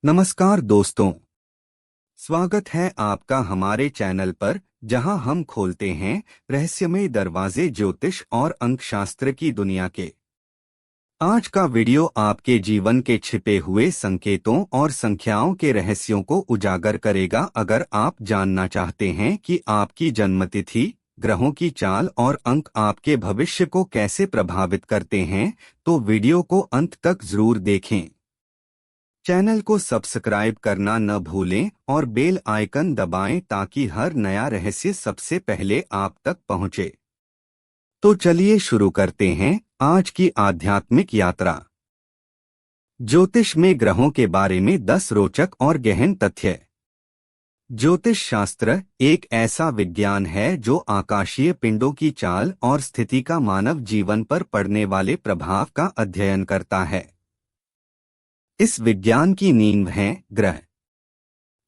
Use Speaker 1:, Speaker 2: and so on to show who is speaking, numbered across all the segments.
Speaker 1: नमस्कार दोस्तों, स्वागत है आपका हमारे चैनल पर जहां हम खोलते हैं रहस्यमय दरवाजे ज्योतिष और अंकशास्त्र की दुनिया के। आज का वीडियो आपके जीवन के छिपे हुए संकेतों और संख्याओं के रहस्यों को उजागर करेगा। अगर आप जानना चाहते हैं कि आपकी जन्मतिथि, ग्रहों की चाल और अंक आपके भविष्य को कैसे प्रभावित करते हैं, तो वीडियो को अंत तक जरूर देखें। चैनल को सब्सक्राइब करना न भूलें और बेल आइकन दबाएं ताकि हर नया रहस्य सबसे पहले आप तक पहुंचे। तो चलिए शुरू करते हैं आज की आध्यात्मिक यात्रा। ज्योतिष में ग्रहों के बारे में 10 रोचक और गहन तथ्य। ज्योतिष शास्त्र एक ऐसा विज्ञान है जो आकाशीय पिंडों की चाल और स्थिति का मानव जीवन पर पड़ने वाले प्रभाव का अध्ययन करता है। इस विज्ञान की नींव है ग्रह।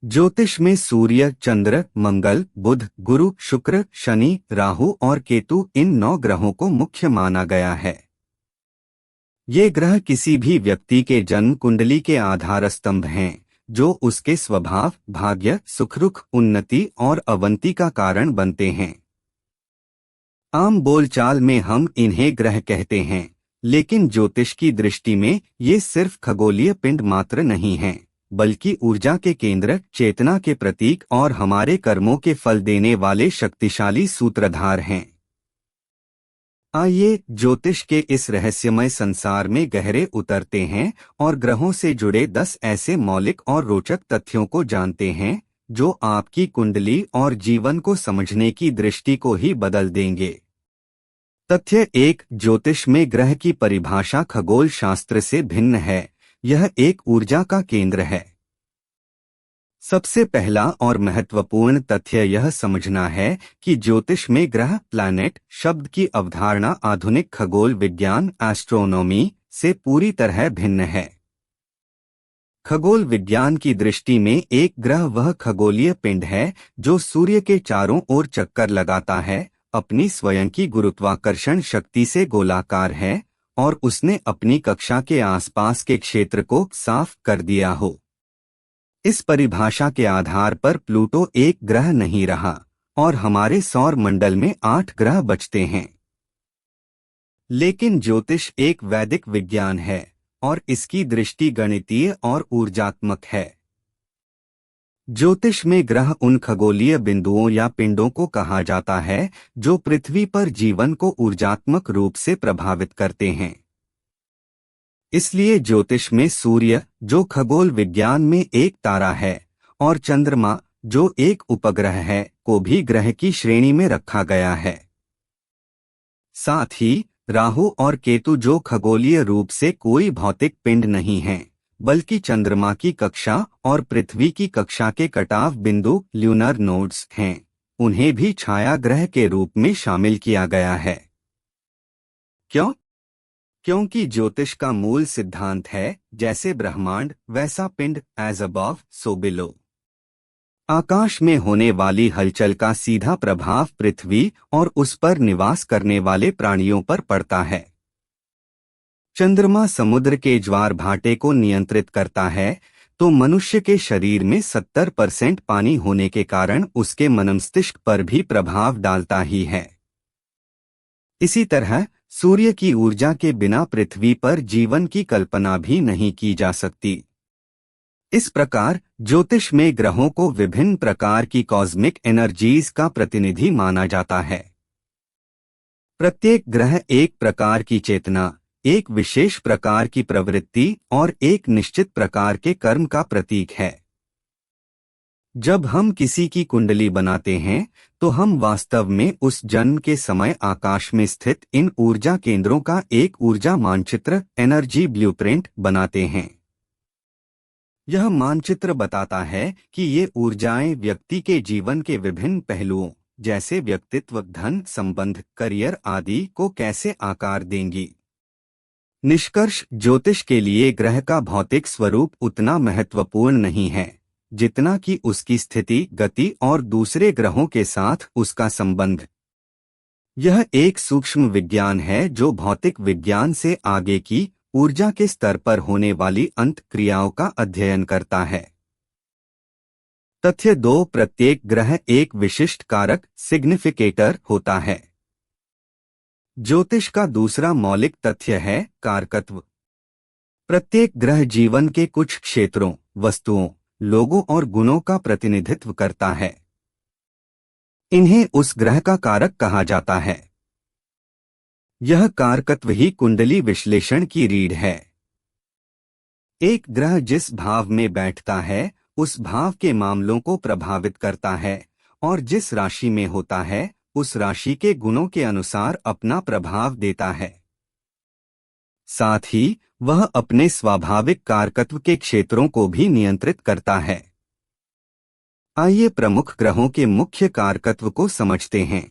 Speaker 1: ज्योतिष में सूर्य, चंद्र, मंगल, बुध, गुरु, शुक्र, शनि, राहु और केतु इन 9 ग्रहों को मुख्य माना गया है। ये ग्रह किसी भी व्यक्ति के जन्म कुंडली के आधार स्तंभ हैं, जो उसके स्वभाव, भाग्य, सुख-दुख, उन्नति और अवनति का कारण बनते हैं। आम बोलचाल में हम इन्हें ग्रह कहते हैं, लेकिन ज्योतिष की दृष्टि में ये सिर्फ खगोलीय पिंड मात्र नहीं हैं, बल्कि ऊर्जा के केंद्र, चेतना के प्रतीक और हमारे कर्मों के फल देने वाले शक्तिशाली सूत्रधार हैं। आइए ज्योतिष के इस रहस्यमय संसार में गहरे उतरते हैं और ग्रहों से जुड़े 10 ऐसे मौलिक और रोचक तथ्यों को जानते हैं, जो आपकी कुंडली और जीवन को समझने की दृष्टि को ही बदल देंगे। तथ्य 1। ज्योतिष में ग्रह की परिभाषा खगोल शास्त्र से भिन्न है। यह एक ऊर्जा का केंद्र है। सबसे पहला और महत्वपूर्ण तथ्य यह समझना है कि ज्योतिष में ग्रह प्लैनेट शब्द की अवधारणा आधुनिक खगोल विज्ञान एस्ट्रोनॉमी से पूरी तरह भिन्न है। खगोल विज्ञान की दृष्टि में एक ग्रह वह खगोलीय पिंड है जो सूर्य के चारों ओर चक्कर लगाता है, अपनी स्वयं की गुरुत्वाकर्षण शक्ति से गोलाकार है और उसने अपनी कक्षा के आसपास के क्षेत्र को साफ कर दिया हो। इस परिभाषा के आधार पर प्लूटो एक ग्रह नहीं रहा और हमारे सौर मंडल में 8 ग्रह बचते हैं। लेकिन ज्योतिष एक वैदिक विज्ञान है और इसकी दृष्टि गणितीय और ऊर्जात्मक है। ज्योतिष में ग्रह उन खगोलीय बिंदुओं या पिंडों को कहा जाता है जो पृथ्वी पर जीवन को ऊर्जात्मक रूप से प्रभावित करते हैं। इसलिए ज्योतिष में सूर्य, जो खगोल विज्ञान में एक तारा है, और चंद्रमा, जो एक उपग्रह है, को भी ग्रह की श्रेणी में रखा गया है। साथ ही राहु और केतु, जो खगोलीय रूप से कोई भौतिक पिंड नहीं हैं, बल्कि चंद्रमा की कक्षा और पृथ्वी की कक्षा के कटाव बिंदु ल्यूनर नोड्स हैं, उन्हें भी छाया ग्रह के रूप में शामिल किया गया है। क्यों? क्योंकि ज्योतिष का मूल सिद्धांत है, जैसे ब्रह्मांड वैसा पिंड, एज अबव सो बिलो। आकाश में होने वाली हलचल का सीधा प्रभाव पृथ्वी और उस पर निवास करने वाले प्राणियों पर पड़ता है। चंद्रमा समुद्र के ज्वार भाटे को नियंत्रित करता है, तो मनुष्य के शरीर में 70% पानी होने के कारण उसके मस्तिष्क पर भी प्रभाव डालता ही है। इसी तरह सूर्य की ऊर्जा के बिना पृथ्वी पर जीवन की कल्पना भी नहीं की जा सकती। इस प्रकार ज्योतिष में ग्रहों को विभिन्न प्रकार की कॉस्मिक एनर्जीज का प्रतिनिधि माना जाता है। प्रत्येक ग्रह एक प्रकार की चेतना, एक विशेष प्रकार की प्रवृत्ति और एक निश्चित प्रकार के कर्म का प्रतीक है। जब हम किसी की कुंडली बनाते हैं, तो हम वास्तव में उस जन्म के समय आकाश में स्थित इन ऊर्जा केंद्रों का एक ऊर्जा मानचित्र, एनर्जी ब्लूप्रिंट, बनाते हैं। यह मानचित्र बताता है कि ये ऊर्जाएं व्यक्ति के जीवन के विभिन्न पहलुओं, जैसे व्यक्तित्व, धन, संबंध, करियर आदि को कैसे आकार देंगी। निष्कर्ष, ज्योतिष के लिए ग्रह का भौतिक स्वरूप उतना महत्वपूर्ण नहीं है जितना कि उसकी स्थिति, गति और दूसरे ग्रहों के साथ उसका संबंध। यह एक सूक्ष्म विज्ञान है जो भौतिक विज्ञान से आगे की ऊर्जा के स्तर पर होने वाली अंत क्रियाओं का अध्ययन करता है। तथ्य 2, प्रत्येक ग्रह एक विशिष्ट कारक सिग्निफिकेटर होता है। ज्योतिष का दूसरा मौलिक तथ्य है कारकत्व। प्रत्येक ग्रह जीवन के कुछ क्षेत्रों, वस्तुओं, लोगों और गुणों का प्रतिनिधित्व करता है। इन्हें उस ग्रह का कारक कहा जाता है। यह कारकत्व ही कुंडली विश्लेषण की रीढ़ है। एक ग्रह जिस भाव में बैठता है उस भाव के मामलों को प्रभावित करता है और जिस राशि में होता है उस राशि के गुणों के अनुसार अपना प्रभाव देता है। साथ ही वह अपने स्वाभाविक कारकत्व के क्षेत्रों को भी नियंत्रित करता है। आइए प्रमुख ग्रहों के मुख्य कारकत्व को समझते हैं।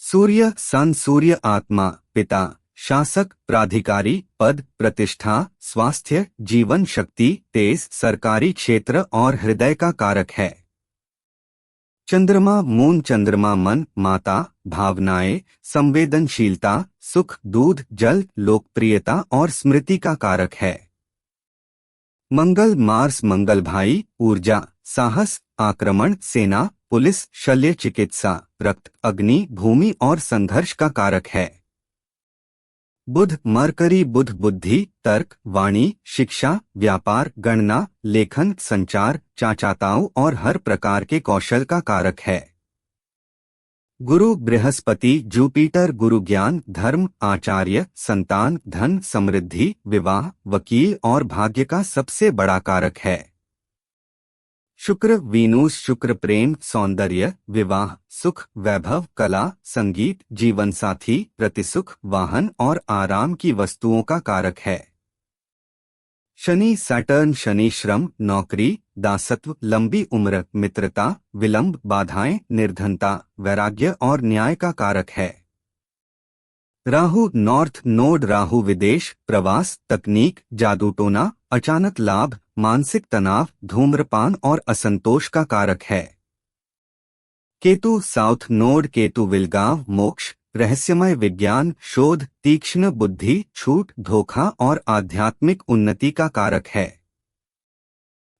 Speaker 1: सूर्य सन। सूर्य आत्मा, पिता, शासक, प्राधिकारी, पद, प्रतिष्ठा, स्वास्थ्य, जीवन शक्ति, तेज, सरकारी क्षेत्र और हृदय का कारक है। चंद्रमा मून। चंद्रमा मन, माता, भावनाएं, संवेदनशीलता, सुख, दूध, जल, लोकप्रियता और स्मृति का कारक है। मंगल मार्स। मंगल भाई, ऊर्जा, साहस, आक्रमण, सेना, पुलिस, शल्य चिकित्सा, रक्त, अग्नि, भूमि और संघर्ष का कारक है। बुध मरकरी। बुध बुद्धि, तर्क, वाणी, शिक्षा, व्यापार, गणना, लेखन, संचार, चाचाताओं और हर प्रकार के कौशल का कारक है। गुरु बृहस्पति। जुपिटर गुरु ज्ञान, धर्म, आचार्य, संतान, धन, समृद्धि, विवाह, वकील और भाग्य का सबसे बड़ा कारक है। शुक्र वीनूस। शुक्र प्रेम, सौंदर्य, विवाह, सुख, वैभव, कला, संगीत, जीवन साथी, प्रतिसुख, वाहन और आराम की वस्तुओं का कारक है। शनि सैटर्न। शनि श्रम, नौकरी, दासत्व, लंबी उम्र, मित्रता, विलंब, बाधाएं, निर्धनता, वैराग्य और न्याय का कारक है। Rahu north node. राहु विदेश, प्रवास, तकनीक, जादूटोना, अचानक लाभ, मानसिक तनाव, धूम्रपान और असंतोष का कारक है। Ketu south node. केतु विलगाव, मोक्ष, रहस्यमय विज्ञान, शोध, तीक्ष्ण बुद्धि, छूट, धोखा और आध्यात्मिक उन्नति का कारक है।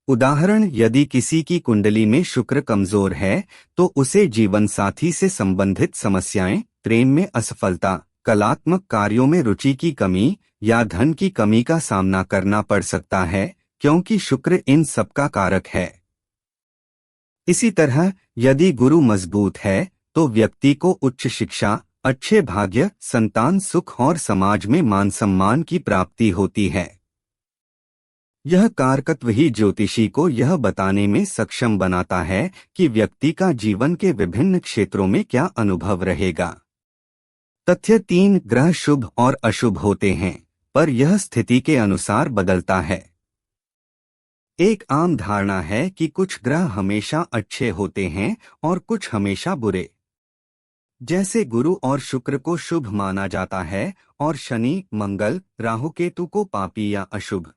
Speaker 1: उदाहरण, यदि किसी की कुंडली में शुक्र कमजोर है तो उसे जीवन साथी से संबंधित समस्याएं, प्रेम में असफलता, कलात्मक कार्यों में रुचि की कमी या धन की कमी का सामना करना पड़ सकता है, क्योंकि शुक्र इन सब का कारक है। इसी तरह यदि गुरु मजबूत है तो व्यक्ति को उच्च शिक्षा, अच्छे भाग्य, संतान सुख और समाज में मान सम्मान की प्राप्ति होती है। यह कारकत्व ही ज्योतिषी को यह बताने में सक्षम बनाता है कि व्यक्ति का जीवन के विभिन्न क्षेत्रों में क्या अनुभव रहेगा। तथ्य 3, ग्रह शुभ और अशुभ होते हैं, पर यह स्थिति के अनुसार बदलता है। एक आम धारणा है कि कुछ ग्रह हमेशा अच्छे होते हैं और कुछ हमेशा बुरे। जैसे गुरु और शुक्र को शुभ माना जाता है और शनि, मंगल, राहु केतु को पापी या अशुभ।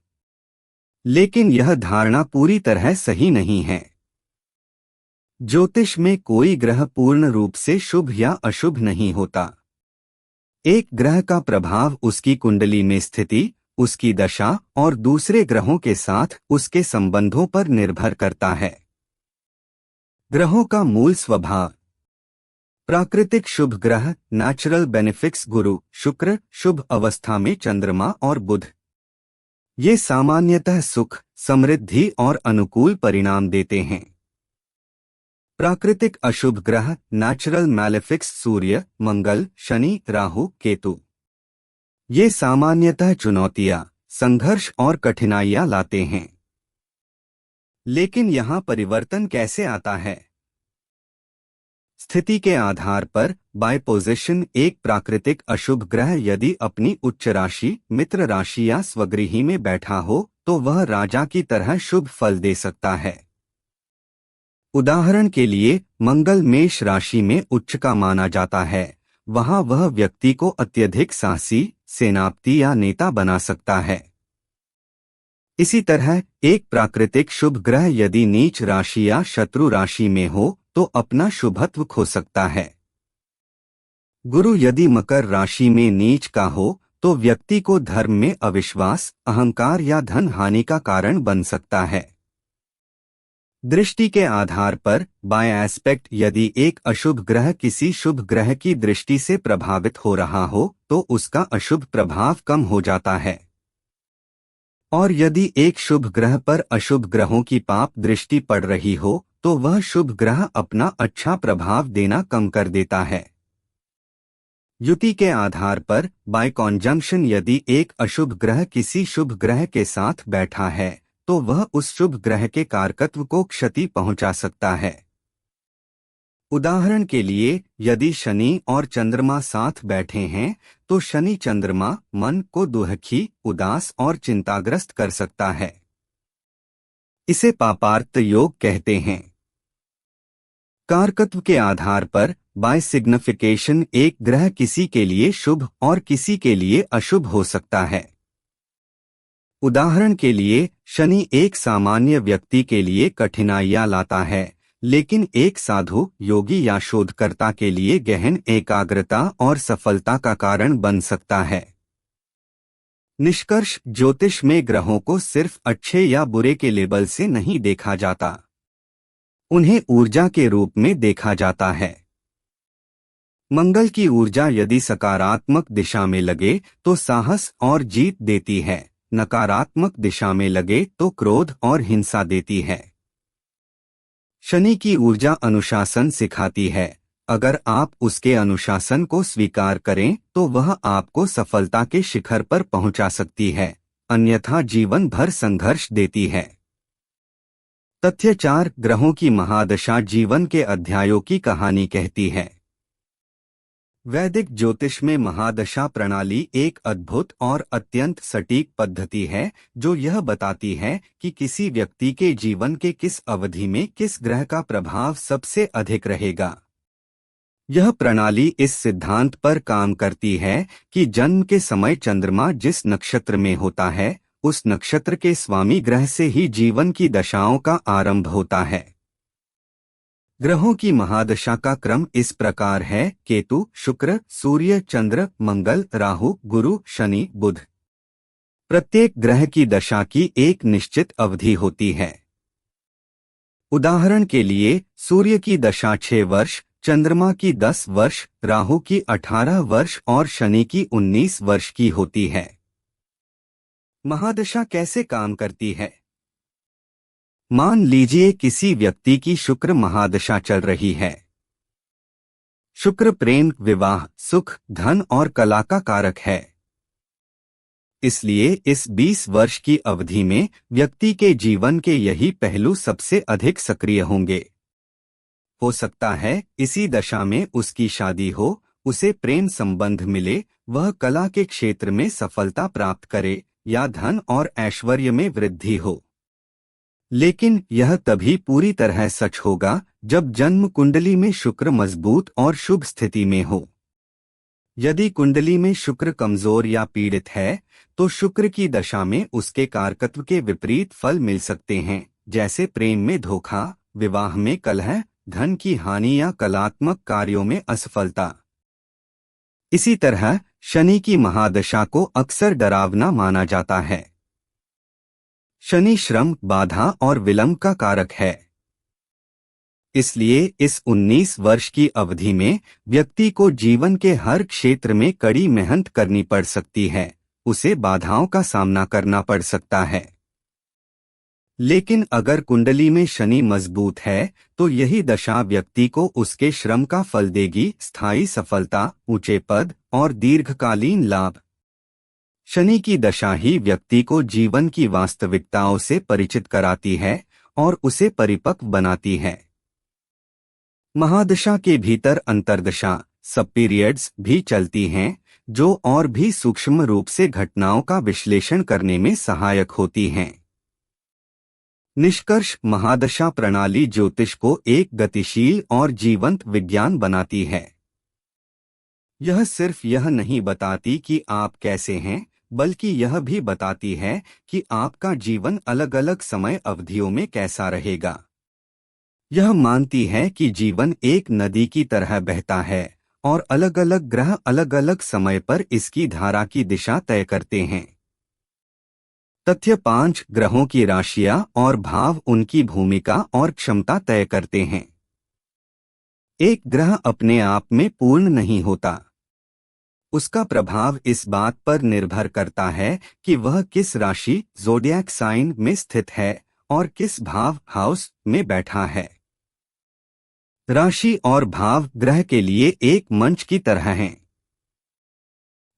Speaker 1: लेकिन यह धारणा पूरी तरह सही नहीं है। ज्योतिष में कोई ग्रह पूर्ण रूप से शुभ या अशुभ नहीं होता। एक ग्रह का प्रभाव उसकी कुंडली में स्थिति, उसकी दशा और दूसरे ग्रहों के साथ उसके संबंधों पर निर्भर करता है। ग्रहों का मूल स्वभाव। प्राकृतिक शुभ ग्रह, नेचुरल बेनिफिट्स। गुरु, शुक्र, शुभ अवस्था में चंद्रमा और बुध। ये सामान्यतः सुख, समृद्धि और अनुकूल परिणाम देते हैं। प्राकृतिक अशुभ ग्रह, नेचुरल मैलेफिक्स। सूर्य, मंगल, शनि, राहु, केतु। ये सामान्यतः चुनौतियां, संघर्ष और कठिनाइयां लाते हैं। लेकिन यहाँ परिवर्तन कैसे आता है? स्थिति के आधार पर बाय पोजीशन एक प्राकृतिक अशुभ ग्रह यदि अपनी उच्च राशि, मित्र राशि या स्वगृही में बैठा हो तो वह राजा की तरह शुभ फल दे सकता है। उदाहरण के लिए मंगल मेष राशि में उच्च का माना जाता है, वहां वह व्यक्ति को अत्यधिक साहसी, सेनापति या नेता बना सकता है। इसी तरह एक प्राकृतिक शुभ ग्रह यदि नीच राशि या शत्रु राशि में हो तो अपना शुभत्व खो सकता है। गुरु यदि मकर राशि में नीच का हो तो व्यक्ति को धर्म में अविश्वास, अहंकार या धन हानि का कारण बन सकता है। दृष्टि के आधार पर बाय एस्पेक्ट, यदि एक अशुभ ग्रह किसी शुभ ग्रह की दृष्टि से प्रभावित हो रहा हो तो उसका अशुभ प्रभाव कम हो जाता है, और यदि एक शुभ ग्रह पर अशुभ ग्रहों की पाप दृष्टि पड़ रही हो तो वह शुभ ग्रह अपना अच्छा प्रभाव देना कम कर देता है। युति के आधार पर बाय कॉन्जंक्शन, यदि एक अशुभ ग्रह किसी शुभ ग्रह के साथ बैठा है तो वह उस शुभ ग्रह के कारकत्व को क्षति पहुंचा सकता है। उदाहरण के लिए, यदि शनि और चंद्रमा साथ बैठे हैं तो शनि चंद्रमा मन को दुखी, उदास और चिंताग्रस्त कर सकता है। इसे पापार्थ योग कहते हैं। कारकत्व के आधार पर बाय सिग्निफिकेशन एक ग्रह किसी के लिए शुभ और किसी के लिए अशुभ हो सकता है। उदाहरण के लिए, शनि एक सामान्य व्यक्ति के लिए कठिनाइयां लाता है, लेकिन एक साधु, योगी या शोधकर्ता के लिए गहन एकाग्रता और सफलता का कारण बन सकता है। निष्कर्ष, ज्योतिष में ग्रहों को सिर्फ अच्छे या बुरे के लेबल से नहीं देखा जाता, उन्हें ऊर्जा के रूप में देखा जाता है। मंगल की ऊर्जा यदि सकारात्मक दिशा में लगे तो साहस और जीत देती है, नकारात्मक दिशा में लगे तो क्रोध और हिंसा देती है। शनि की ऊर्जा अनुशासन सिखाती है, अगर आप उसके अनुशासन को स्वीकार करें तो वह आपको सफलता के शिखर पर पहुंचा सकती है, अन्यथा जीवन भर संघर्ष देती है। तथ्य 4, ग्रहों की महादशा जीवन के अध्यायों की कहानी कहती है। वैदिक ज्योतिष में महादशा प्रणाली एक अद्भुत और अत्यंत सटीक पद्धति है जो यह बताती है कि किसी व्यक्ति के जीवन के किस अवधि में किस ग्रह का प्रभाव सबसे अधिक रहेगा। यह प्रणाली इस सिद्धांत पर काम करती है कि जन्म के समय चंद्रमा जिस नक्षत्र में होता है उस नक्षत्र के स्वामी ग्रह से ही जीवन की दशाओं का आरंभ होता है। ग्रहों की महादशा का क्रम इस प्रकार है: केतु, शुक्र, सूर्य, चंद्र, मंगल, राहु, गुरु, शनि, बुध। प्रत्येक ग्रह की दशा की एक निश्चित अवधि होती है। उदाहरण के लिए, सूर्य की दशा 6 वर्ष, चंद्रमा की 10 वर्ष, राहु की 18 वर्ष और शनि की 19 वर्ष की होती है। महादशा कैसे काम करती है? मान लीजिए किसी व्यक्ति की शुक्र महादशा चल रही है। शुक्र प्रेम, विवाह, सुख, धन और कला का कारक है। इसलिए इस 20 वर्ष की अवधि में व्यक्ति के जीवन के यही पहलू सबसे अधिक सक्रिय होंगे। हो सकता है इसी दशा में उसकी शादी हो, उसे प्रेम संबंध मिले, वह कला के क्षेत्र में सफलता प्राप्त करे या धन और ऐश्वर्य में वृद्धि हो। लेकिन यह तभी पूरी तरह सच होगा जब जन्म कुंडली में शुक्र मजबूत और शुभ स्थिति में हो। यदि कुंडली में शुक्र कमजोर या पीड़ित है तो शुक्र की दशा में उसके कारकत्व के विपरीत फल मिल सकते हैं, जैसे प्रेम में धोखा, विवाह में कलह, धन की हानि या कलात्मक कार्यों में असफलता। इसी तरह शनि की महादशा को अक्सर डरावना माना जाता है। शनि श्रम, बाधा और विलंब का कारक है। इसलिए इस 19 वर्ष की अवधि में व्यक्ति को जीवन के हर क्षेत्र में कड़ी मेहनत करनी पड़ सकती है, उसे बाधाओं का सामना करना पड़ सकता है। लेकिन अगर कुंडली में शनि मजबूत है तो यही दशा व्यक्ति को उसके श्रम का फल देगी, स्थायी सफलता, ऊंचे पद और दीर्घकालीन लाभ। शनि की दशा ही व्यक्ति को जीवन की वास्तविकताओं से परिचित कराती है और उसे परिपक्व बनाती है। महादशा के भीतर अंतर्दशा, सब पीरियड्स भी चलती हैं जो और भी सूक्ष्म रूप से घटनाओं का विश्लेषण करने में सहायक होती हैं। निष्कर्ष, महादशा प्रणाली ज्योतिष को एक गतिशील और जीवंत विज्ञान बनाती है। यह सिर्फ यह नहीं बताती कि आप कैसे हैं, बल्कि यह भी बताती है कि आपका जीवन अलग अलग समय अवधियों में कैसा रहेगा। यह मानती है कि जीवन एक नदी की तरह बहता है और अलग अलग ग्रह अलग अलग समय पर इसकी धारा की दिशा तय करते हैं। तथ्य 5 ग्रहों की राशियां और भाव उनकी भूमिका और क्षमता तय करते हैं। एक ग्रह अपने आप में पूर्ण नहीं होता। उसका प्रभाव इस बात पर निर्भर करता है कि वह किस राशि ज़ोडिएक साइन में स्थित है और किस भाव हाउस में बैठा है। राशि और भाव ग्रह के लिए एक मंच की तरह हैं।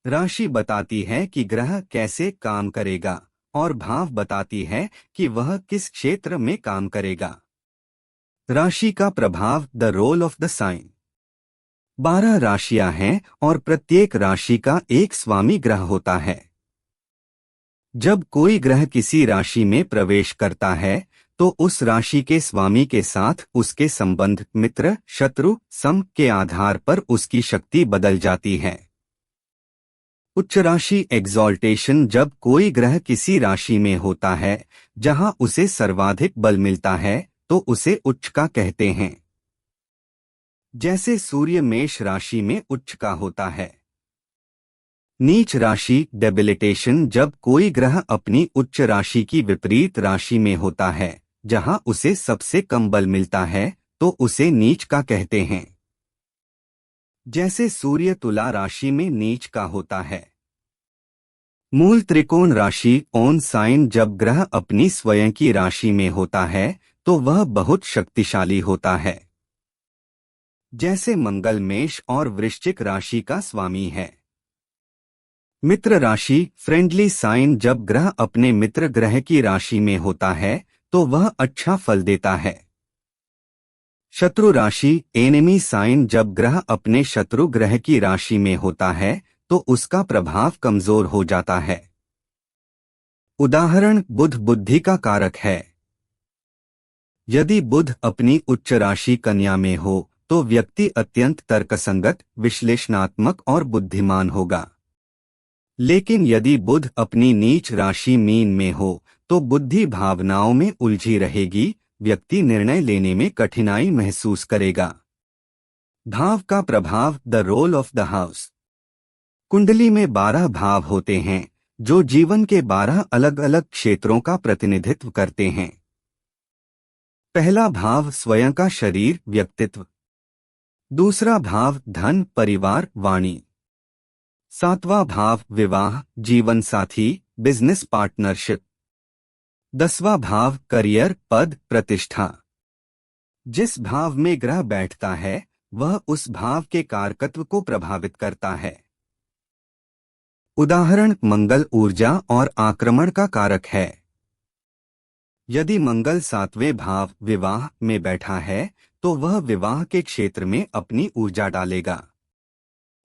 Speaker 1: राशि बताती है कि ग्रह कैसे काम करेगा और भाव बताती है कि वह किस क्षेत्र में काम करेगा। राशि का प्रभाव the role of the sign. 12 राशियां हैं और प्रत्येक राशि का एक स्वामी ग्रह होता है। जब कोई ग्रह किसी राशि में प्रवेश करता है तो उस राशि के स्वामी के साथ उसके संबंध मित्र शत्रु सम के आधार पर उसकी शक्ति बदल जाती है। उच्च राशि एक्सॉल्टेशन। जब कोई ग्रह किसी राशि में होता है जहां उसे सर्वाधिक बल मिलता है तो उसे उच्च का कहते हैं। जैसे सूर्य मेष राशि में उच्च का होता है। नीच राशि डेबिलिटेशन। जब कोई ग्रह अपनी उच्च राशि की विपरीत राशि में होता है जहां उसे सबसे कम बल मिलता है तो उसे नीच का कहते हैं। जैसे सूर्य तुला राशि में नीच का होता है। मूल त्रिकोण राशि ऑन साइन। जब ग्रह अपनी स्वयं की राशि में होता है तो वह बहुत शक्तिशाली होता है। जैसे मंगल मेष और वृश्चिक राशि का स्वामी है। मित्र राशि फ्रेंडली साइन। जब ग्रह अपने मित्र ग्रह की राशि में होता है तो वह अच्छा फल देता है। शत्रु राशि एनिमी साइन। जब ग्रह अपने शत्रु ग्रह की राशि में होता है तो उसका प्रभाव कमजोर हो जाता है। उदाहरण बुध बुद्धि का कारक है। यदि बुध अपनी उच्च राशि कन्या में हो तो व्यक्ति अत्यंत तर्कसंगत विश्लेषणात्मक और बुद्धिमान होगा। लेकिन यदि बुध अपनी नीच राशि मीन में हो तो बुद्धि भावनाओं में उलझी रहेगी, व्यक्ति निर्णय लेने में कठिनाई महसूस करेगा। भाव का प्रभाव the role of the house. कुंडली में 12 भाव होते हैं जो जीवन के 12 अलग अलग क्षेत्रों का प्रतिनिधित्व करते हैं। पहला भाव स्वयं का शरीर व्यक्तित्व। दूसरा भाव धन परिवार वाणी। 7वां भाव विवाह जीवन साथी बिजनेस पार्टनरशिप। 10वां भाव करियर पद प्रतिष्ठा। जिस भाव में ग्रह बैठता है वह उस भाव के कारकत्व को प्रभावित करता है। उदाहरण मंगल ऊर्जा और आक्रमण का कारक है। यदि मंगल 7वें भाव विवाह में बैठा है तो वह विवाह के क्षेत्र में अपनी ऊर्जा डालेगा।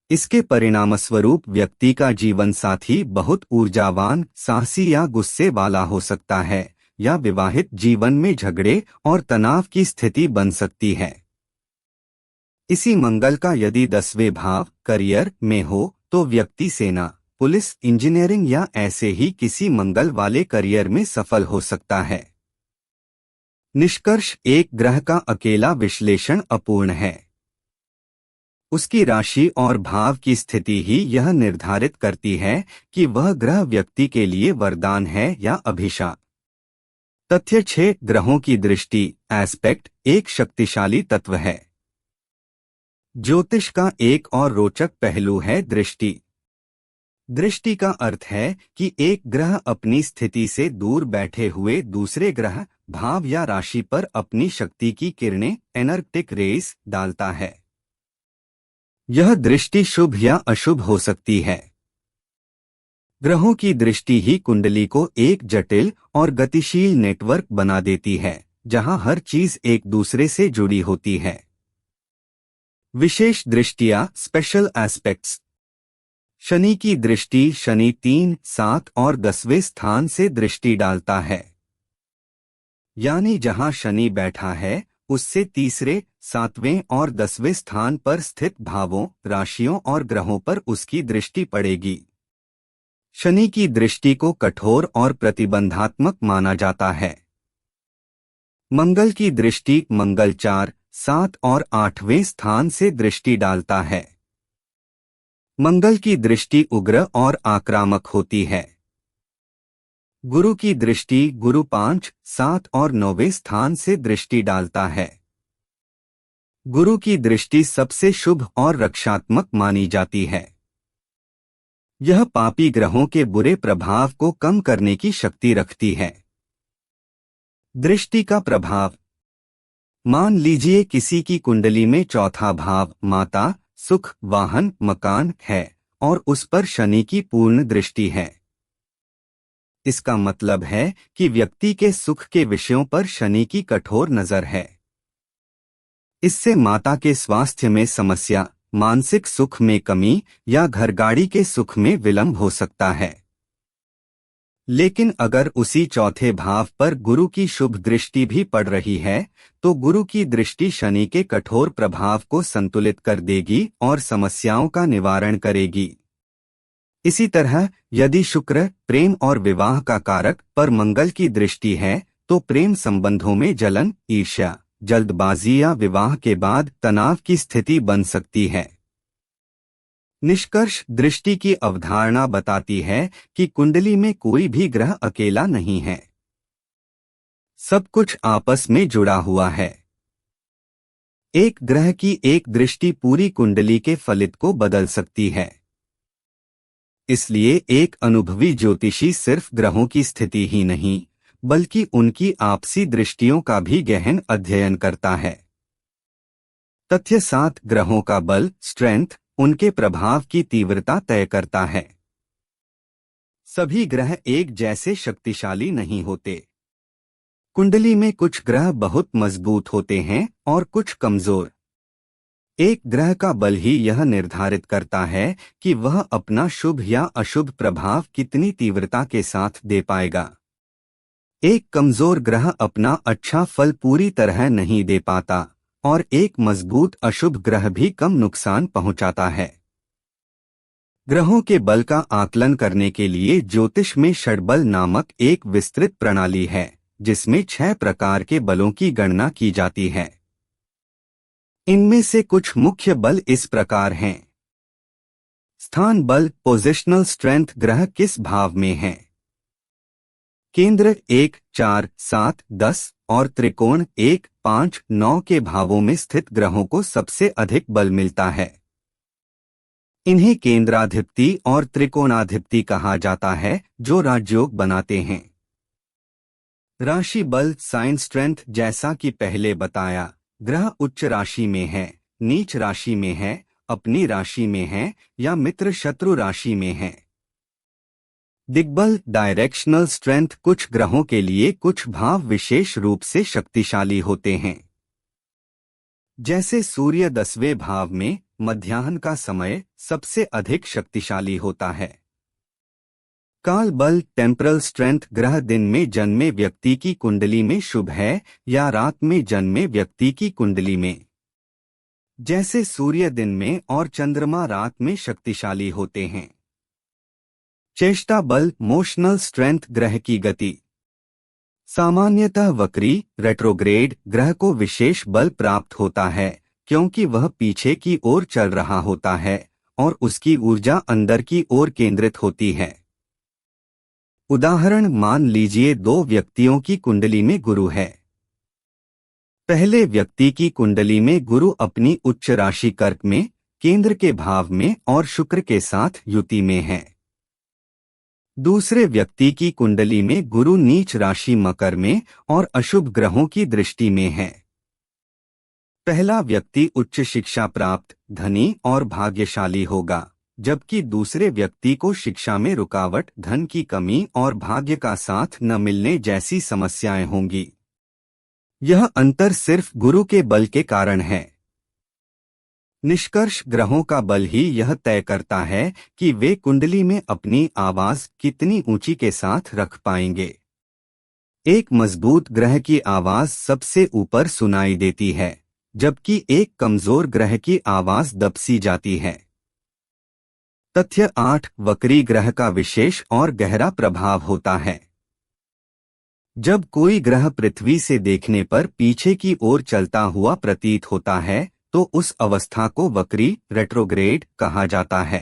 Speaker 1: इसके परिणामस्वरूप व्यक्ति का जीवन साथी बहुत ऊर्जावान साहसी या गुस्से वाला हो सकता है या विवाहित जीवन में झगड़े और तनाव की स्थिति बन सकती है। इसी मंगल का यदि 10वें भाव करियर में हो तो व्यक्ति सेना पुलिस इंजीनियरिंग या ऐसे ही किसी मंगल वाले करियर में सफल हो सकता है। निष्कर्ष एक ग्रह का अकेला विश्लेषण अपूर्ण है। उसकी राशि और भाव की स्थिति ही यह निर्धारित करती है कि वह ग्रह व्यक्ति के लिए वरदान है या अभिशाप। तथ्य 6 ग्रहों की दृष्टि एस्पेक्ट एक शक्तिशाली तत्व है। ज्योतिष का एक और रोचक पहलू है दृष्टि। दृष्टि का अर्थ है कि एक ग्रह अपनी स्थिति से दूर बैठे हुए दूसरे ग्रह भाव या राशि पर अपनी शक्ति की किरणें एनर्जेटिक रेज डालता है। यह दृष्टि शुभ या अशुभ हो सकती है। ग्रहों की दृष्टि ही कुंडली को एक जटिल और गतिशील नेटवर्क बना देती है जहां हर चीज एक दूसरे से जुड़ी होती है। विशेष दृष्टियां स्पेशल एस्पेक्ट्स। शनि की दृष्टि शनि 3, 7 और 10वें स्थान से दृष्टि डालता है। यानी जहां शनि बैठा है उससे तीसरे 7वें और 10वें स्थान पर स्थित भावों राशियों और ग्रहों पर उसकी दृष्टि पड़ेगी। शनि की दृष्टि को कठोर और प्रतिबंधात्मक माना जाता है। मंगल की दृष्टि मंगल 4, 7 और 8वें स्थान से दृष्टि डालता है। मंगल की दृष्टि उग्र और आक्रामक होती है। गुरु की दृष्टि गुरु 5, 7 और 9वें स्थान से दृष्टि डालता है। गुरु की दृष्टि सबसे शुभ और रक्षात्मक मानी जाती है। यह पापी ग्रहों के बुरे प्रभाव को कम करने की शक्ति रखती है। दृष्टि का प्रभाव। मान लीजिए किसी की कुंडली में चौथा भाव माता, सुख, वाहन, मकान है और उस पर शनि की पूर्ण दृष्टि है। इसका मतलब है कि व्यक्ति के सुख के विषयों पर शनि की कठोर नजर है। इससे माता के स्वास्थ्य में समस्या, मानसिक सुख में कमी या घर गाड़ी के सुख में विलंब हो सकता है। लेकिन अगर उसी चौथे भाव पर गुरु की शुभ दृष्टि भी पड़ रही है तो गुरु की दृष्टि शनि के कठोर प्रभाव को संतुलित कर देगी और समस्याओं का निवारण करेगी। इसी तरह यदि शुक्र प्रेम और विवाह का कारक पर मंगल की दृष्टि है तो प्रेम संबंधों में जलन, ईर्ष्या, जल्दबाजी या विवाह के बाद तनाव की स्थिति बन सकती है। निष्कर्ष। दृष्टि की अवधारणा बताती है कि कुंडली में कोई भी ग्रह अकेला नहीं है। सब कुछ आपस में जुड़ा हुआ है। एक ग्रह की एक दृष्टि पूरी कुंडली के फलित को बदल सकती है। इसलिए एक अनुभवी ज्योतिषी सिर्फ ग्रहों की स्थिति ही नहीं बल्कि उनकी आपसी दृष्टियों का भी गहन अध्ययन करता है। तथ्य 7 ग्रहों का बल, स्ट्रेंथ, उनके प्रभाव की तीव्रता तय करता है। सभी ग्रह एक जैसे शक्तिशाली नहीं होते। कुंडली में कुछ ग्रह बहुत मजबूत होते हैं और कुछ कमजोर। एक ग्रह का बल ही यह निर्धारित करता है कि वह अपना शुभ या अशुभ प्रभाव कितनी तीव्रता के साथ दे पाएगा। एक कमजोर ग्रह अपना अच्छा फल पूरी तरह नहीं दे पाता और एक मजबूत अशुभ ग्रह भी कम नुकसान पहुंचाता है। ग्रहों के बल का आकलन करने के लिए ज्योतिष में षड्बल नामक एक विस्तृत प्रणाली है जिसमें 6 प्रकार के बलों की गणना की जाती है। इनमें से कुछ मुख्य बल इस प्रकार हैं। स्थान बल, पोजिशनल स्ट्रेंथ, ग्रह किस भाव में है। केंद्र 1, 4, 7, 10 और त्रिकोण 1, 5, 9 के भावों में स्थित ग्रहों को सबसे अधिक बल मिलता है। इन्हें केंद्राधिपति और त्रिकोणाधिपति कहा जाता है जो राजयोग बनाते हैं। राशि बल, साइन स्ट्रेंथ, जैसा कि पहले बताया, ग्रह उच्च राशि में है, नीच राशि में है, अपनी राशि में है या मित्र शत्रु राशि में है। दिग्बल, डायरेक्शनल स्ट्रेंथ, कुछ ग्रहों के लिए कुछ भाव विशेष रूप से शक्तिशाली होते हैं। जैसे सूर्य 10वें भाव में मध्याह्न का समय सबसे अधिक शक्तिशाली होता है। काल बल, टेम्परल स्ट्रेंथ, ग्रह दिन में जन्मे व्यक्ति की कुंडली में शुभ है या रात में जन्मे व्यक्ति की कुंडली में। जैसे सूर्य दिन में और चंद्रमा रात में शक्तिशाली होते हैं। चेष्टा बल, मोशनल स्ट्रेंथ, ग्रह की गति। सामान्यतः वक्री रेट्रोग्रेड ग्रह को विशेष बल प्राप्त होता है क्योंकि वह पीछे की ओर चल रहा होता है और उसकी ऊर्जा अंदर की ओर केंद्रित होती है। उदाहरण, मान लीजिए 2 व्यक्तियों की कुंडली में गुरु है। पहले व्यक्ति की कुंडली में गुरु अपनी उच्च राशि कर्क में, केंद्र के भाव में और शुक्र के साथ युति में है। दूसरे व्यक्ति की कुंडली में गुरु नीच राशि मकर में और अशुभ ग्रहों की दृष्टि में है। पहला व्यक्ति उच्च शिक्षा प्राप्त, धनी और भाग्यशाली होगा, जबकि दूसरे व्यक्ति को शिक्षा में रुकावट, धन की कमी और भाग्य का साथ न मिलने जैसी समस्याएं होंगी। यह अंतर सिर्फ गुरु के बल के कारण है। निष्कर्ष, ग्रहों का बल ही यह तय करता है कि वे कुंडली में अपनी आवाज कितनी ऊंची के साथ रख पाएंगे। एक मजबूत ग्रह की आवाज सबसे ऊपर सुनाई देती है, जबकि एक कमजोर ग्रह की आवाज दबसी जाती है। तथ्य 8, वक्री ग्रह का विशेष और गहरा प्रभाव होता है। जब कोई ग्रह पृथ्वी से देखने पर पीछे की ओर चलता हुआ प्रतीत होता है तो उस अवस्था को वक्री रेट्रोग्रेड कहा जाता है।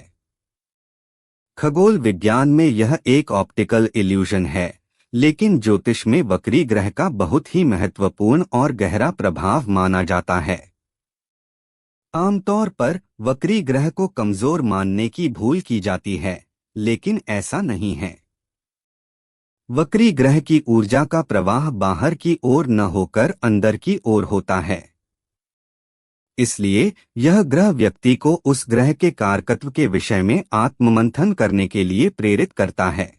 Speaker 1: खगोल विज्ञान में यह एक ऑप्टिकल इल्यूजन है, लेकिन ज्योतिष में वक्री ग्रह का बहुत ही महत्वपूर्ण और गहरा प्रभाव माना जाता है। आमतौर पर वक्री ग्रह को कमजोर मानने की भूल की जाती है, लेकिन ऐसा नहीं है। वक्री ग्रह की ऊर्जा का प्रवाह बाहर की ओर न होकर अंदर की ओर होता है। इसलिए यह ग्रह व्यक्ति को उस ग्रह के कारकत्व के विषय में आत्ममंथन करने के लिए प्रेरित करता है।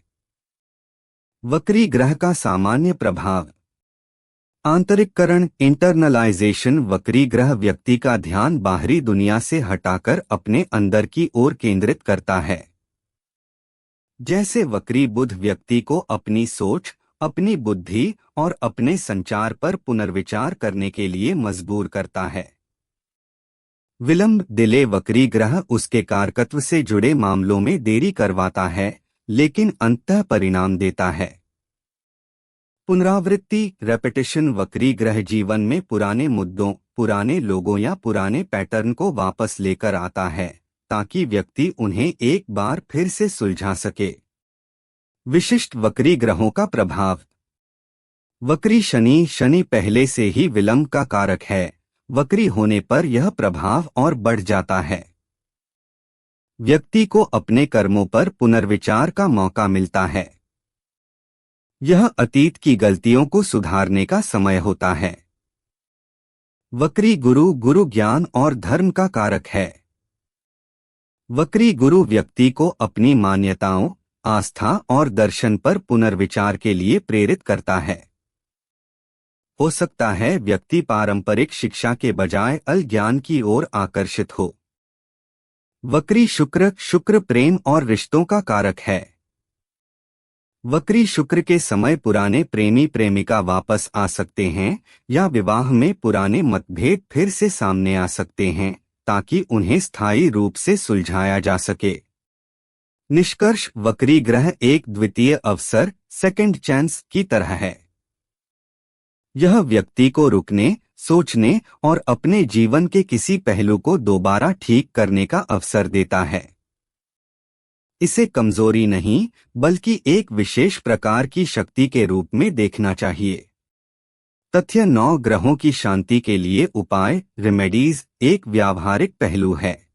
Speaker 1: वक्री ग्रह का सामान्य प्रभाव। आंतरिककरण इंटरनलाइजेशन। वक्री ग्रह व्यक्ति का ध्यान बाहरी दुनिया से हटाकर अपने अंदर की ओर केंद्रित करता है। जैसे वक्री बुध व्यक्ति को अपनी सोच, अपनी बुद्धि और अपने संचार पर पुनर्विचार करने के लिए मजबूर करता है। विलंब डिले। वक्री ग्रह उसके कारकत्व से जुड़े मामलों में देरी करवाता है, लेकिन अंततः परिणाम देता है। पुनरावृत्ति रेपिटेशन। वक्री ग्रह जीवन में पुराने मुद्दों, पुराने लोगों या पुराने पैटर्न को वापस लेकर आता है, ताकि व्यक्ति उन्हें एक बार फिर से सुलझा सके। विशिष्ट वक्री ग्रहों का प्रभाव। वक्री शनि। शनि पहले से ही विलंब का कारक है। वक्री होने पर यह प्रभाव और बढ़ जाता है। व्यक्ति को अपने कर्मों पर पुनर्विचार का मौका मिलता है। यह अतीत की गलतियों को सुधारने का समय होता है। वक्री गुरु। गुरु ज्ञान और धर्म का कारक है। वक्री गुरु व्यक्ति को अपनी मान्यताओं, आस्था और दर्शन पर पुनर्विचार के लिए प्रेरित करता है। हो सकता है व्यक्ति पारंपरिक शिक्षा के बजाय अज्ञान की ओर आकर्षित हो। वक्री शुक्र। शुक्र प्रेम और रिश्तों का कारक है। वक्री शुक्र के समय पुराने प्रेमी प्रेमिका वापस आ सकते हैं या विवाह में पुराने मतभेद फिर से सामने आ सकते हैं, ताकि उन्हें स्थायी रूप से सुलझाया जा सके। निष्कर्ष। वक्री ग्रह एक द्वितीय अवसर, सेकंड चांस की तरह है। यह व्यक्ति को रुकने, सोचने और अपने जीवन के किसी पहलू को दोबारा ठीक करने का अवसर देता है। इसे कमजोरी नहीं, बल्कि एक विशेष प्रकार की शक्ति के रूप में देखना चाहिए। तथ्य। 9 ग्रहों की शांति के लिए उपाय, रेमेडीज, एक व्यावहारिक पहलू है।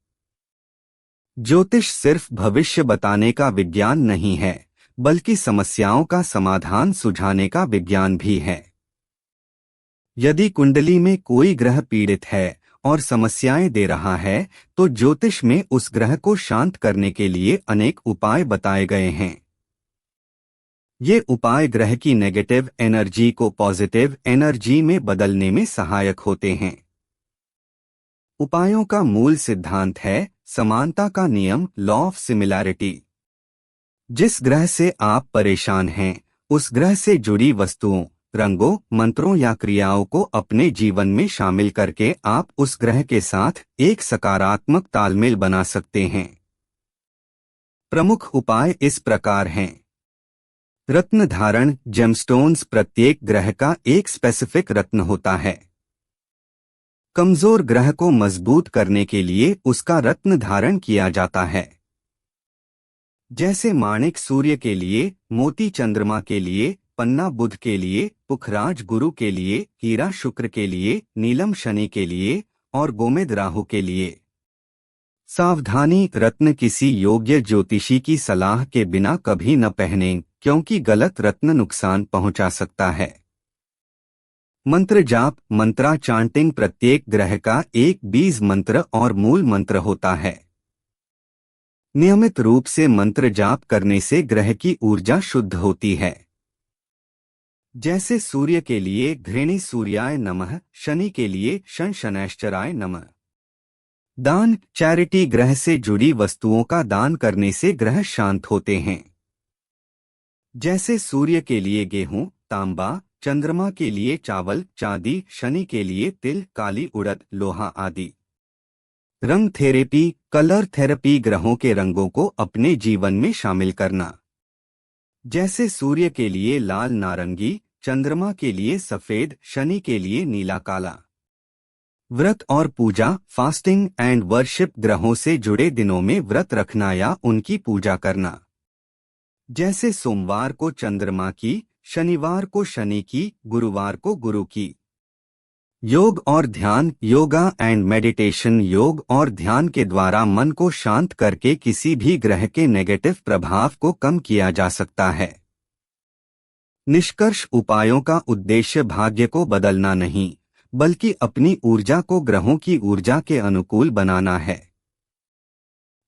Speaker 1: ज्योतिष सिर्फ भविष्य बताने का विज्ञान नहीं है, बल्कि समस्याओं का समाधान सुझाने का विज्ञान भी है। यदि कुंडली में कोई ग्रह पीड़ित है और समस्याएं दे रहा है, तो ज्योतिष में उस ग्रह को शांत करने के लिए अनेक उपाय बताए गए हैं। ये उपाय ग्रह की नेगेटिव एनर्जी को पॉजिटिव एनर्जी में बदलने में सहायक होते हैं। उपायों का मूल सिद्धांत है समानता का नियम, लॉ ऑफ सिमिलैरिटी। जिस ग्रह से आप परेशान हैं, उस ग्रह से जुड़ी वस्तुओं, रंगों, मंत्रों या क्रियाओं को अपने जीवन में शामिल करके आप उस ग्रह के साथ एक सकारात्मक तालमेल बना सकते हैं। प्रमुख उपाय इस प्रकार हैं। रत्न धारण, जेमस्टोन्स। प्रत्येक ग्रह का एक स्पेसिफिक रत्न होता है। कमजोर ग्रह को मजबूत करने के लिए उसका रत्न धारण किया जाता है। जैसे माणिक सूर्य के लिए, मोती चंद्रमा के लिए, पन्ना बुध के लिए, पुखराज गुरु के लिए, हीरा शुक्र के लिए, नीलम शनि के लिए और गोमेद राहु के लिए। सावधानी। रत्न किसी योग्य ज्योतिषी की सलाह के बिना कभी न पहनें, क्योंकि गलत रत्न नुकसान पहुंचा सकता है। मंत्र जाप, मंत्रा चांटिंग। प्रत्येक ग्रह का एक बीज मंत्र और मूल मंत्र होता है। नियमित रूप से मंत्र जाप करने से ग्रह की ऊर्जा शुद्ध होती है। जैसे सूर्य के लिए घृणी सूर्याय नमः, शनि के लिए शन शनैश्चराय नमः। दान, चैरिटी। ग्रह से जुड़ी वस्तुओं का दान करने से ग्रह शांत होते हैं। जैसे सूर्य के लिए गेहूं, तांबा, चंद्रमा के लिए चावल, चांदी, शनि के लिए तिल, काली उड़द, लोहा आदि। रंग थेरेपी, कलर थेरेपी। ग्रहों के रंगों को अपने जीवन में शामिल करना। जैसे सूर्य के लिए लाल नारंगी, चंद्रमा के लिए सफेद, शनि के लिए नीला काला। व्रत और पूजा, फास्टिंग एंड वर्शिप, ग्रहों से जुड़े दिनों में व्रत रखना या उनकी पूजा करना, जैसे सोमवार को चंद्रमा की, शनिवार को शनि की, गुरुवार को गुरु की। योग और ध्यान, योगा एंड मेडिटेशन, योग और ध्यान के द्वारा मन को शांत करके किसी भी ग्रह के नेगेटिव प्रभाव को कम किया जा सकता है। निष्कर्ष, उपायों का उद्देश्य भाग्य को बदलना नहीं, बल्कि अपनी ऊर्जा को ग्रहों की ऊर्जा के अनुकूल बनाना है।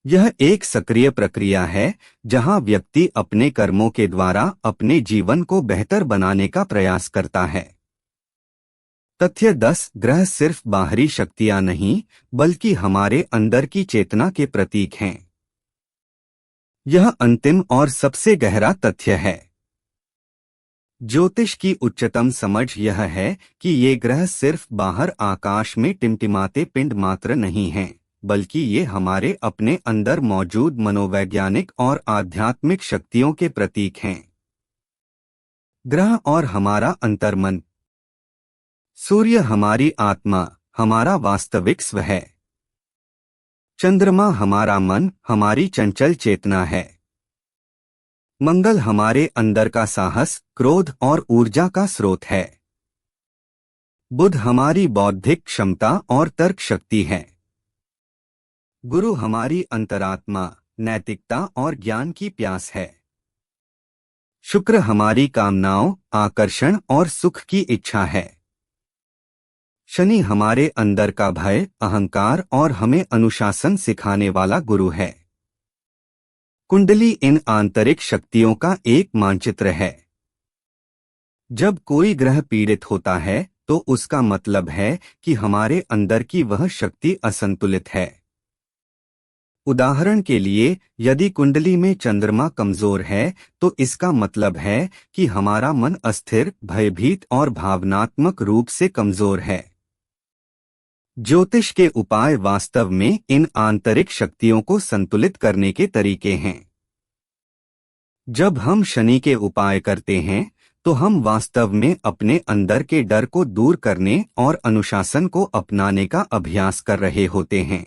Speaker 1: यह एक सक्रिय प्रक्रिया है जहां व्यक्ति अपने कर्मों के द्वारा अपने जीवन को बेहतर बनाने का प्रयास करता है। तथ्य 10, ग्रह सिर्फ बाहरी शक्तियां नहीं, बल्कि हमारे अंदर की चेतना के प्रतीक हैं। यह अंतिम और सबसे गहरा तथ्य है। ज्योतिष की उच्चतम समझ यह है कि ये ग्रह सिर्फ बाहर आकाश में टिमटिमाते पिंड मात्र नहीं हैं, बल्कि ये हमारे अपने अंदर मौजूद मनोवैज्ञानिक और आध्यात्मिक शक्तियों के प्रतीक हैं। ग्रह और हमारा अंतर्मन। सूर्य हमारी आत्मा, हमारा वास्तविक स्व है। चंद्रमा हमारा मन, हमारी चंचल चेतना है। मंगल हमारे अंदर का साहस, क्रोध और ऊर्जा का स्रोत है। बुध हमारी बौद्धिक क्षमता और तर्क शक्ति है। गुरु हमारी अंतरात्मा, नैतिकता और ज्ञान की प्यास है। शुक्र हमारी कामनाओं, आकर्षण और सुख की इच्छा है। शनि हमारे अंदर का भय, अहंकार और हमें अनुशासन सिखाने वाला गुरु है। कुंडली इन आंतरिक शक्तियों का एक मानचित्र है। जब कोई ग्रह पीड़ित होता है तो उसका मतलब है कि हमारे अंदर की वह शक्ति असंतुलित है। उदाहरण के लिए, यदि कुंडली में चंद्रमा कमजोर है तो इसका मतलब है कि हमारा मन अस्थिर, भयभीत और भावनात्मक रूप से कमजोर है। ज्योतिष के उपाय वास्तव में इन आंतरिक शक्तियों को संतुलित करने के तरीके हैं। जब हम शनि के उपाय करते हैं तो हम वास्तव में अपने अंदर के डर को दूर करने और अनुशासन को अपनाने का अभ्यास कर रहे होते हैं।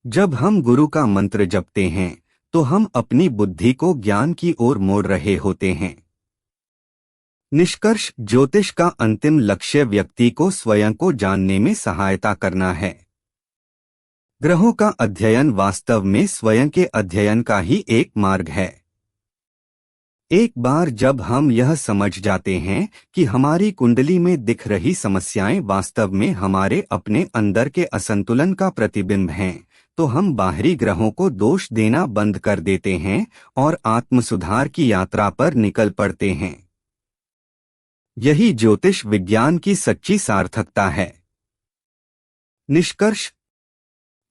Speaker 1: जब हम गुरु का मंत्र जपते हैं तो हम अपनी बुद्धि को ज्ञान की ओर मोड़ रहे होते हैं। निष्कर्ष, ज्योतिष का अंतिम लक्ष्य व्यक्ति को स्वयं को जानने में सहायता करना है। ग्रहों का अध्ययन वास्तव में स्वयं के अध्ययन का ही एक मार्ग है। एक बार जब हम यह समझ जाते हैं कि हमारी कुंडली में दिख रही समस्याएं वास्तव में हमारे अपने अंदर के असंतुलन का प्रतिबिंब हैं, तो हम बाहरी ग्रहों को दोष देना बंद कर देते हैं और आत्मसुधार की यात्रा पर निकल पड़ते हैं। यही ज्योतिष विज्ञान की सच्ची सार्थकता है। निष्कर्ष,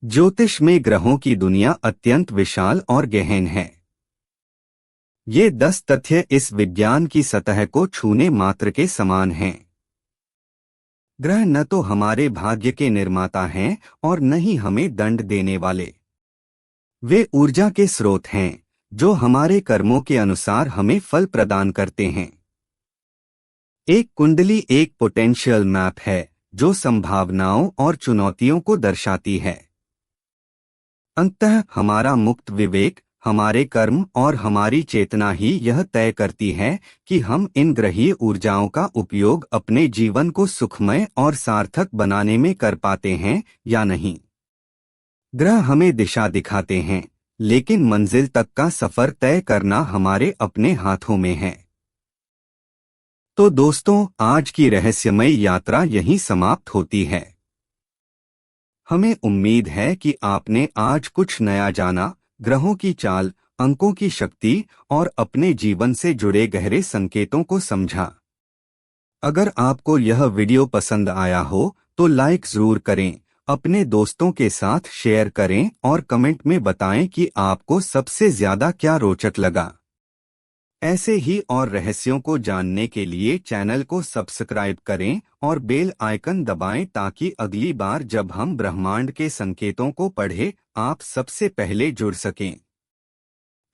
Speaker 1: ज्योतिष में ग्रहों की दुनिया अत्यंत विशाल और गहन है। ये 10 तथ्य इस विज्ञान की सतह को छूने मात्र के समान हैं। ग्रह न तो हमारे भाग्य के निर्माता हैं और न ही हमें दंड देने वाले। वे ऊर्जा के स्रोत हैं जो हमारे कर्मों के अनुसार हमें फल प्रदान करते हैं। एक कुंडली एक पोटेंशियल मैप है जो संभावनाओं और चुनौतियों को दर्शाती है। अंततः हमारा मुक्त विवेक, हमारे कर्म और हमारी चेतना ही यह तय करती है कि हम इन ग्रहीय ऊर्जाओं का उपयोग अपने जीवन को सुखमय और सार्थक बनाने में कर पाते हैं या नहीं। ग्रह हमें दिशा दिखाते हैं, लेकिन मंजिल तक का सफर तय करना हमारे अपने हाथों में है। तो दोस्तों, आज की रहस्यमय यात्रा यहीं समाप्त होती है। हमें उम्मीद है कि आपने आज कुछ नया जाना, ग्रहों की चाल, अंकों की शक्ति और अपने जीवन से जुड़े गहरे संकेतों को समझा। अगर आपको यह वीडियो पसंद आया हो तो लाइक जरूर करें, अपने दोस्तों के साथ शेयर करें और कमेंट में बताएं कि आपको सबसे ज्यादा क्या रोचक लगा। ऐसे ही और रहस्यों को जानने के लिए चैनल को सब्सक्राइब करें और बेल आइकन दबाएं ताकि अगली बार जब हम ब्रह्मांड के संकेतों को पढ़ें, आप सबसे पहले जुड़ सकें।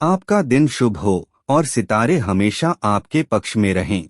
Speaker 1: आपका दिन शुभ हो और सितारे हमेशा आपके पक्ष में रहें।